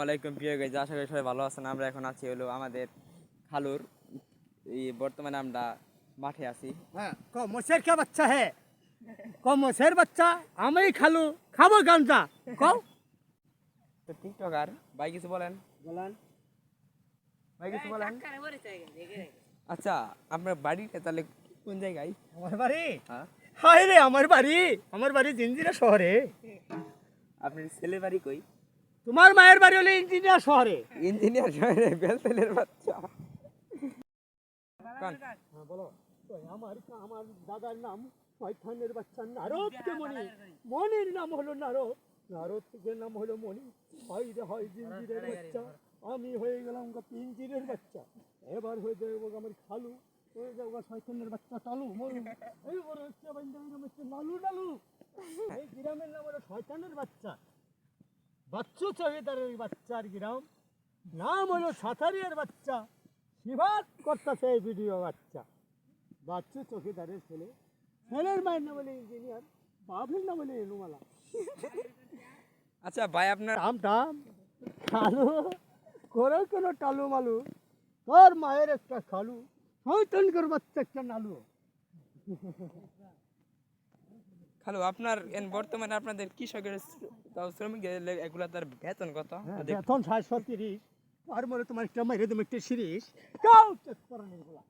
ওয়ালাইকুম প্রিয় গাইজ, আশা করি সবাই ভালো আছেন। আমরা এখন আছি হলো আমাদের খালুর বর্তমানে আমরা মাঠে আছি। হ্যাঁ মোষের কে বাচ্চা হে মোষের বাচ্চা আমি খালু খাবো গাঞ্জা কও তো টিকটকার ভাই কিছু বলেন ভাই কিছু বলেন। আচ্ছা, আপনার বাড়িটা তাহলে কোন জায়গায়? আমার বাড়ি হ্যাঁ, হায় রে আমার বাড়ি জিঞ্জিরা শহরে। আপনার ছেলে বাড়ি কই? তোমার মায়ের বাড়ি হলো ইঞ্জিনিয়ার শহরে। ইঞ্জিনিয়ার শহরে বেলতেলের বাচ্চা। হ্যাঁ বলো। আমার দাদার নাম শয়তানের বাচ্চা নারদ কে মণি, মণির নাম হলো নারদ, নারদ থেকে নাম হলো মণি। হয় জিঞ্জিরের বাচ্চা, আমি হয়ে গেলাম পিঞ্জিরের বাচ্চা। এবার হয়ে যাবো আমার খালু, হয়ে যাবো শয়তানের বাচ্চা টালু মরু। এই বড় হচ্ছে বান্ধবীর নাম হচ্ছে নালু নালু। এই গ্রামের নাম হলো শয়তানের বাচ্চা, বাচ্চু চৌকিদারের বাচ্চার গ্রাম নাম হলো সাঁতারিয়ার বাচ্চা। শিবাত করতেছে এই ভিডিও বাচ্চা, বাচ্চু চৌকিদারের ছেলে, ছেলের মায়ের নাম হলো ইঞ্জিনিয়ার, বাপের নাম হলো এনুমালা। আচ্ছা ভাই, আপনার টাম খালু করে কোনো টালু মালু, তোর মায়ের একটা খালু, শয়তানকর বাচ্চা একটা নালু। খালু আপনার বর্তমানে আপনাদের কৃষকের শ্রমিক এগুলা তার বেতন কত? বেতন 730, আর মনে তোমার একটা মাইরে তুমি একটা সিরিজ কাউ চেক করেন এগুলা।